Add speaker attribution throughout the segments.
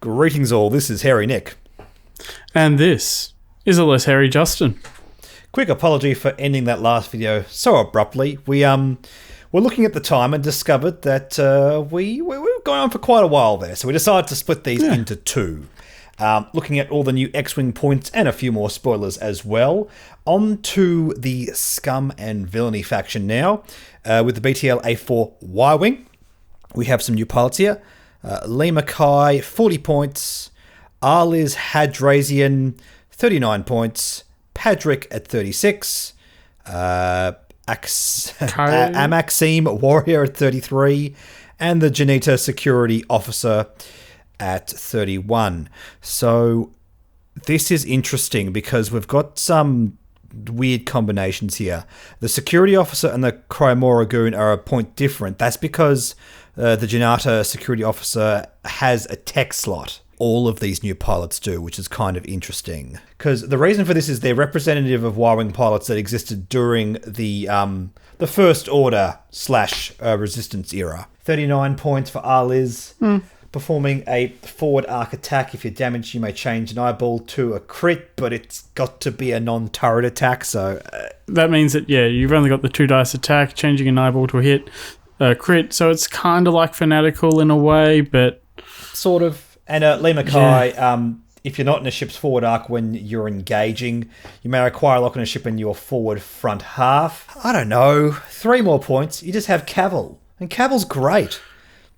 Speaker 1: Greetings all, this is Hairy Nick.
Speaker 2: And this is a less hairy Justin.
Speaker 1: Quick apology for ending that last video so abruptly. We were looking at the time and discovered that we were going on for quite a while there, so we decided to split these into two. Looking at all the new X-Wing points and a few more spoilers as well. On to the Scum and Villainy faction now, with the BTL A4 Y-Wing. We have some new pilots here. Lee Mackay, 40 points. Arliz Hadrazian, 39 points. Padrick at 36. Amaxime Warrior at 33. And the Janita Security Officer at 31. So this is interesting because we've got some weird combinations here. The Security Officer and the Crymora Goon are a point different. That's because the Janata Security Officer has a tech slot. All of these new pilots do, which is kind of interesting. Because the reason for this is they're representative of Y-Wing pilots that existed during the First Order / Resistance era. 39 points for Arliz. Performing a forward arc attack. If you're damaged, you may change an eyeball to a crit, but it's got to be a non-turret attack, so...
Speaker 2: that means that, you've only got the 2 dice attack, changing an eyeball to a hit, crit, so it's kind of like Fanatical in a way, but...
Speaker 1: Sort of. And Lee Mackay, if you're not in a ship's forward arc when you're engaging, you may acquire a lock on a ship in your forward front half. I don't know. 3 more points. You just have Cavill. And Cavill's great.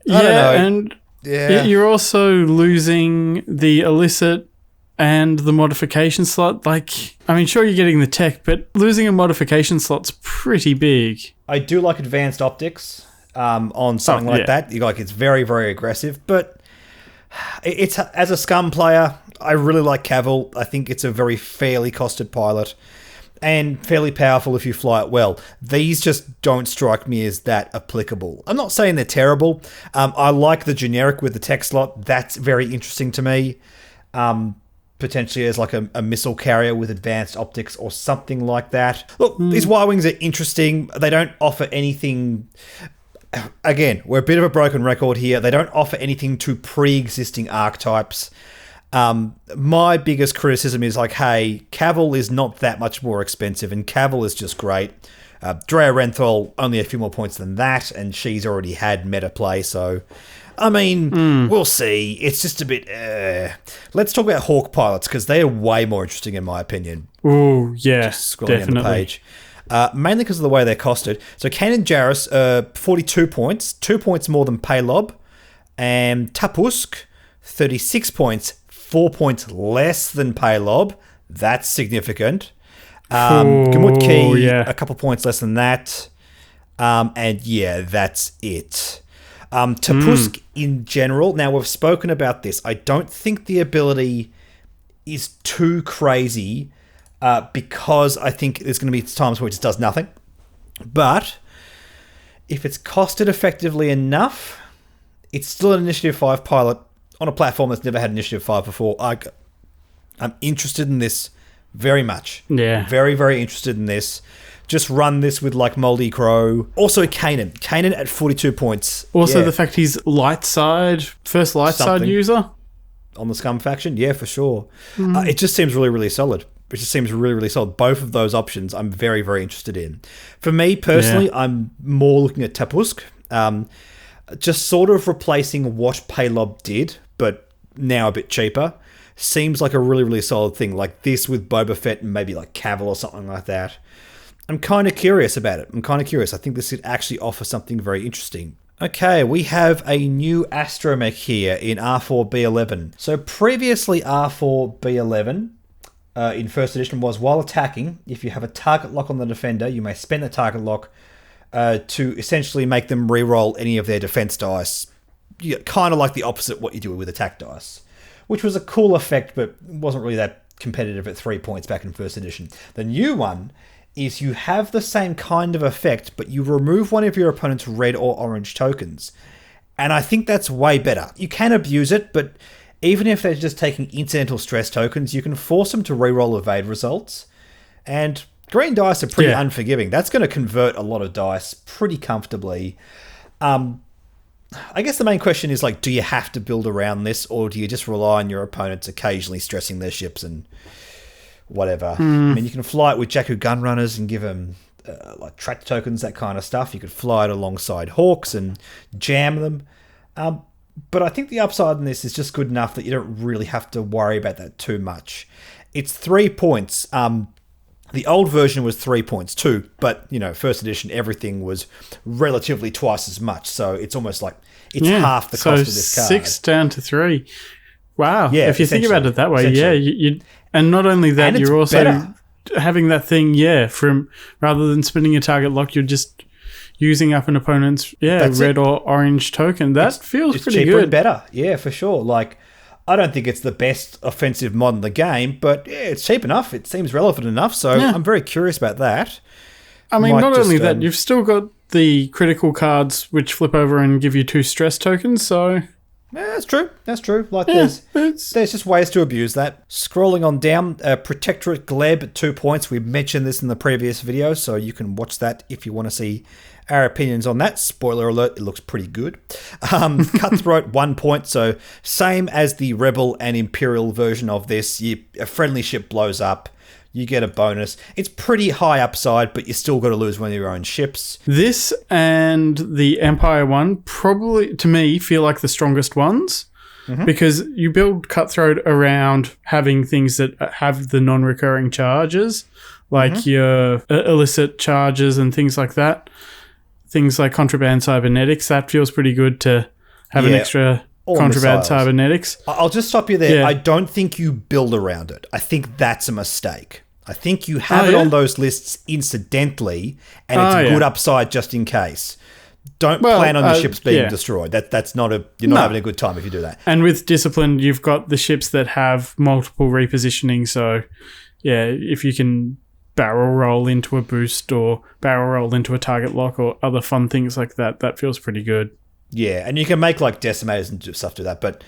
Speaker 1: I don't know.
Speaker 2: And... yeah. You're also losing the illicit and the modification slot. Sure, you're getting the tech, but losing a modification slot's pretty big.
Speaker 1: I do like advanced optics on something like that. It's very, very aggressive, but it's as a Scum player, I really like Cavill. I think it's a very fairly costed pilot and fairly powerful if you fly it well. These just don't strike me as that applicable. I'm not saying they're terrible. I like the generic with the tech slot. That's very interesting to me. Potentially as like a missile carrier with advanced optics or something like that. Look, these Y-Wings are interesting. They don't offer anything... Again, we're a bit of a broken record here. They don't offer anything to pre-existing archetypes. My biggest criticism is hey, Cavill is not that much more expensive, and Cavill is just great. Drea Renthal, only a few more points than that, and she's already had meta play, so... we'll see. It's just a bit... Let's talk about Hawk pilots, because they are way more interesting in my opinion.
Speaker 2: Ooh, yeah,
Speaker 1: just scrolling down the page. Mainly because of the way they're costed. So Kanan Jarrus, 42 points, 2 points more than Paylob, and Tapusk, 36 points, 4 points less than Paylob. That's significant. Gamut Key, a couple points less than that. That's it. Tapusk in general, now we've spoken about this. I don't think the ability is too crazy because I think there's going to be times where it just does nothing. But if it's costed effectively enough, it's still an Initiative 5 pilot on a platform that's never had Initiative 5 before. I'm interested in this very much.
Speaker 2: Yeah.
Speaker 1: Very, very interested in this. Just run this with Moldy Crow. Also Kanan. Kanan at 42 points.
Speaker 2: Also the fact he's first light side user.
Speaker 1: On the Scum faction? Yeah, for sure. It just seems really, really solid. It just seems really, really solid. Both of those options I'm very, very interested in. For me, personally, I'm more looking at Tapusk. Just sort of replacing what Paylob did, but now a bit cheaper. Seems like a really, really solid thing. Like this with Boba Fett and maybe Cavill or something like that. I'm kind of curious about it. I think this could actually offer something very interesting. Okay, we have a new Astromech here in R4B11. So previously R4B11 in first edition was while attacking, if you have a target lock on the defender, you may spend the target lock to essentially make them re-roll any of their defense dice. Kind of like the opposite of what you do with attack dice. Which was a cool effect, but wasn't really that competitive at 3 points back in first edition. The new one is you have the same kind of effect, but you remove one of your opponent's red or orange tokens. And I think that's way better. You can abuse it, but even if they're just taking incidental stress tokens, you can force them to reroll evade results. And green dice are pretty unforgiving. That's going to convert a lot of dice pretty comfortably. I guess the main question is, like, do you have to build around this, or do you just rely on your opponents occasionally stressing their ships and whatever? I mean, you can fly it with Jakku Gunrunners and give them like tractor tokens, that kind of stuff. You could fly it alongside Hawks and jam them. But I think the upside in this is just good enough that you don't really have to worry about that too much. It's 3 points. The old version was 3 points too, but, first edition, everything was relatively twice as much. So it's almost like it's half the cost of this card.
Speaker 2: 6 down to 3. Wow.
Speaker 1: Yeah,
Speaker 2: if you think about it that way, you and not only that, you're also better. Having that thing, from rather than spinning a target lock, you're just using up an opponent's red or orange token. That feels pretty
Speaker 1: cheaper
Speaker 2: good.
Speaker 1: And better. Yeah, for sure. Like, I don't think it's the best offensive mod in the game, but it's cheap enough. It seems relevant enough, so I'm very curious about that.
Speaker 2: I mean, not only that, you've still got the critical cards which flip over and give you 2 stress tokens, so...
Speaker 1: Yeah, that's true. That's true. Like, there's just ways to abuse that. Scrolling on down, Protectorate Gleb at 2 points. We mentioned this in the previous video, so you can watch that if you want to see our opinions on that. Spoiler alert, it looks pretty good. Cutthroat 1 point, so same as the Rebel and Imperial version of this. A friendly ship blows up, you get a bonus. It's pretty high upside, but you still got to lose one of your own ships.
Speaker 2: This and the Empire one probably, to me, feel like the strongest ones. Because you build Cutthroat around having things that have the non-recurring charges, like your illicit charges and things like that. Things like contraband cybernetics, that feels pretty good to have an extra contraband cybernetics.
Speaker 1: I'll just stop you there. I don't think you build around it. I think that's a mistake. I think you have it on those lists incidentally, and it's a good upside just in case. Don't plan on your ships being destroyed. That's not you're not having a good time if you do that.
Speaker 2: And with Discipline, you've got the ships that have multiple repositioning, so if you can barrel roll into a boost or barrel roll into a target lock or other fun things like that, that feels pretty good.
Speaker 1: Yeah, and you can make like decimators and stuff do that, but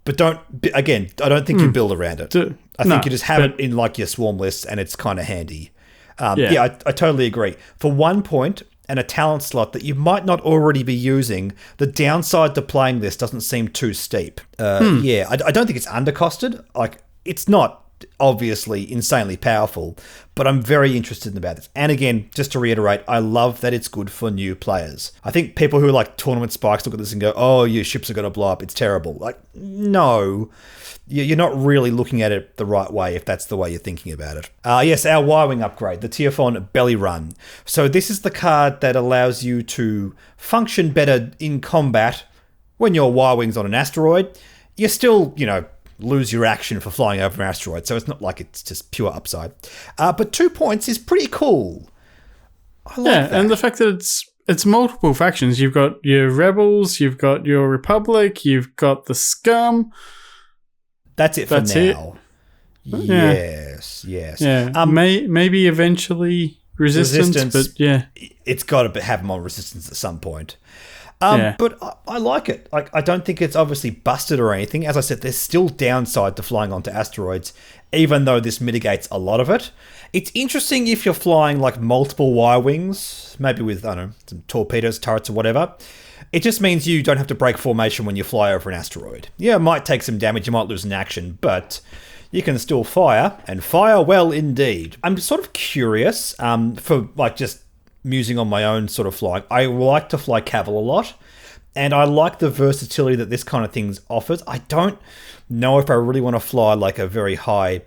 Speaker 1: don't, again, I don't think you build around it. I think you just have it in like your swarm lists and it's kind of handy. I totally agree. For 1 point and a talent slot that you might not already be using, the downside to playing this doesn't seem too steep. I don't think it's undercosted. Like, it's not obviously insanely powerful, but I'm very interested about this. And again, just to reiterate, I love that it's good for new players. I think people who like tournament spikes look at this and go, oh, your ships are going to blow up, it's terrible. Like, no, you're not really looking at it the right way if that's the way you're thinking about it. Yes, our Y-Wing upgrade, the Tfon Belly Run. So this is the card that allows you to function better in combat when your Y-Wing's on an asteroid. You're still, lose your action for flying over an asteroid, so it's not like it's just pure upside. But 2 points is pretty cool. I like that.
Speaker 2: And the fact that it's multiple factions. You've got your Rebels, you've got your Republic, you've got the Scum.
Speaker 1: That's it for now. Yes.
Speaker 2: Yeah. Maybe eventually Resistance, but
Speaker 1: it's got to have more Resistance at some point. But I like it. I don't think it's obviously busted or anything. As I said, there's still downside to flying onto asteroids, even though this mitigates a lot of it. It's interesting if you're flying like multiple Y-Wings, maybe with, some torpedoes, turrets or whatever. It just means you don't have to break formation when you fly over an asteroid. Yeah, it might take some damage, you might lose an action, but you can still fire, and fire well indeed. I'm sort of curious, for like just musing on my own sort of flying. I like to fly Caval a lot, and I like the versatility that this kind of thing offers. I don't know if I really want to fly like a very high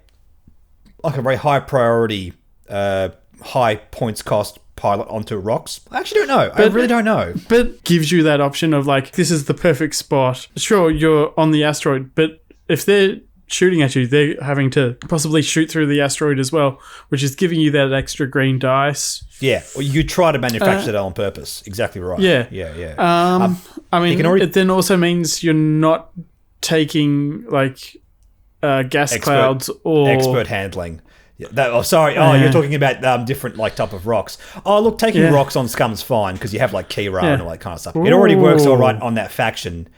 Speaker 1: priority, high points cost pilot onto rocks. I actually don't know. I really don't know.
Speaker 2: But gives you that option of like, this is the perfect spot. Sure, you're on the asteroid, but if they're shooting at you, they're having to possibly shoot through the asteroid as well, which is giving you that extra green dice.
Speaker 1: Yeah, well, you try to manufacture that on purpose. Exactly right.
Speaker 2: Yeah. I mean, it then also means you're not taking like gas clouds or
Speaker 1: expert handling. You're talking about different like type of rocks. Oh, look, taking rocks on Scum's fine because you have like Kira and all that kind of stuff. It already works all right on that faction.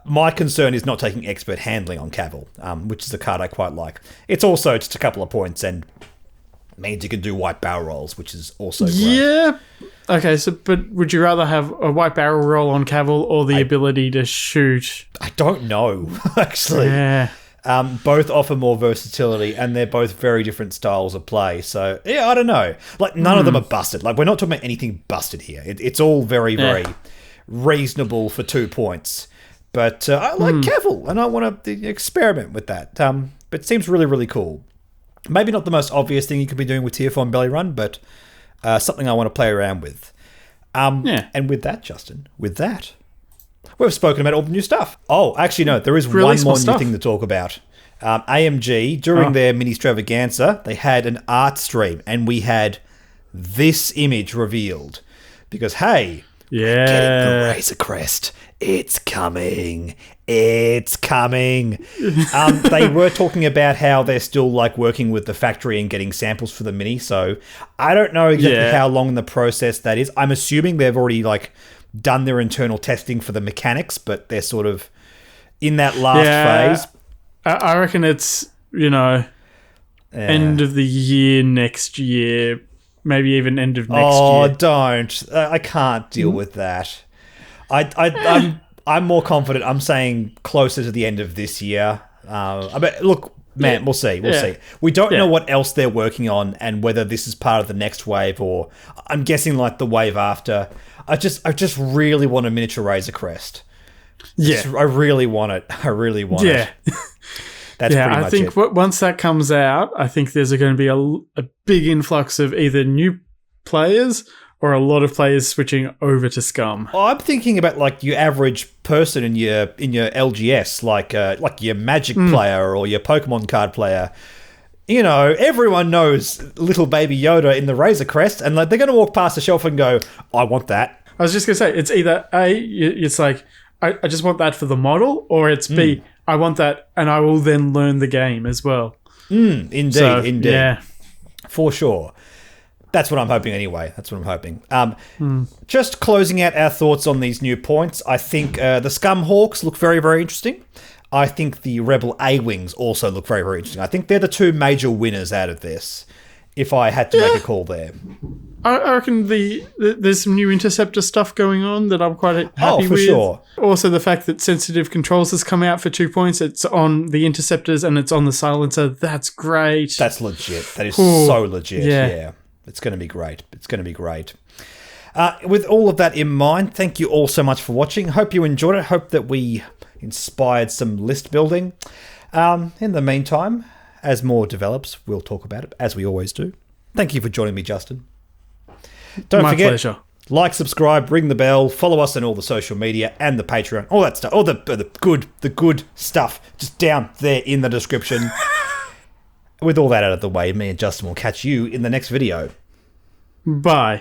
Speaker 1: My concern is not taking expert handling on Caval, which is a card I quite like. It's also just a couple of points, and means you can do white barrel rolls, which is also great.
Speaker 2: Yeah. Okay, but would you rather have a white barrel roll on Cavill or the ability to shoot?
Speaker 1: I don't know, actually.
Speaker 2: Yeah.
Speaker 1: Both offer more versatility, and they're both very different styles of play. So, yeah, I don't know. Like, none of them are busted. Like, we're not talking about anything busted here. It's all very, very reasonable for 2 points. But I like Cavill, and I want to experiment with that. But it seems really, really cool. Maybe not the most obvious thing you could be doing with Tfon Belly Run, but something I want to play around with. And with that, Justin, we've spoken about all the new stuff. Oh, actually, no, there is one more new thing to talk about. AMG, during their mini extravaganza, they had an art stream, and we had this image revealed. Because, hey, we're getting the Razor Crest. It's coming. It's coming. They were talking about how they're still like working with the factory and getting samples for the mini. So I don't know exactly how long in the process that is. I'm assuming they've already like done their internal testing for the mechanics, but they're sort of in that last phase.
Speaker 2: I reckon it's, end of the year next year, maybe even end of next year.
Speaker 1: Oh, don't. I can't deal with that. I'm more confident. I'm saying closer to the end of this year. But look, man, we'll see. We'll see. We don't know what else they're working on and whether this is part of the next wave or I'm guessing like the wave after. I just really want a miniature Razor Crest. I really want it. I really want it. That's pretty much it.
Speaker 2: I think once that comes out, I think there's going to be a big influx of either new players or a lot of players switching over to Scum.
Speaker 1: Oh, I'm thinking about like your average person in your LGS, like your Magic player or your Pokemon card player. Everyone knows little baby Yoda in the Razor Crest, and like they're going to walk past the shelf and go, "I want that."
Speaker 2: I was just going to say, it's either A, it's like I just want that for the model, or it's B, I want that, and I will then learn the game as well.
Speaker 1: Indeed.
Speaker 2: Yeah,
Speaker 1: for sure. That's what I'm hoping anyway. Just closing out our thoughts on these new points, I think the Scum Hawks look very, very interesting. I think the Rebel A-Wings also look very, very interesting. I think they're the two major winners out of this, if I had to make a call there.
Speaker 2: I reckon there's some new Interceptor stuff going on that I'm quite happy with.
Speaker 1: Sure.
Speaker 2: Also, the fact that Sensitive Controls has come out for 2 points. It's on the Interceptors and it's on the Silencer. That's great.
Speaker 1: That's legit. That is so legit. Yeah. It's going to be great. With all of that in mind, thank you all so much for watching. Hope you enjoyed it. Hope that we inspired some list building. In the meantime, as more develops, we'll talk about it, as we always do. Thank you for joining me, Justin. Don't forget,
Speaker 2: pleasure.
Speaker 1: Like, subscribe, ring the bell, follow us on all the social media and the Patreon, all that stuff, all the good stuff, just down there in the description. With all that out of the way, me and Justin will catch you in the next video.
Speaker 2: Bye.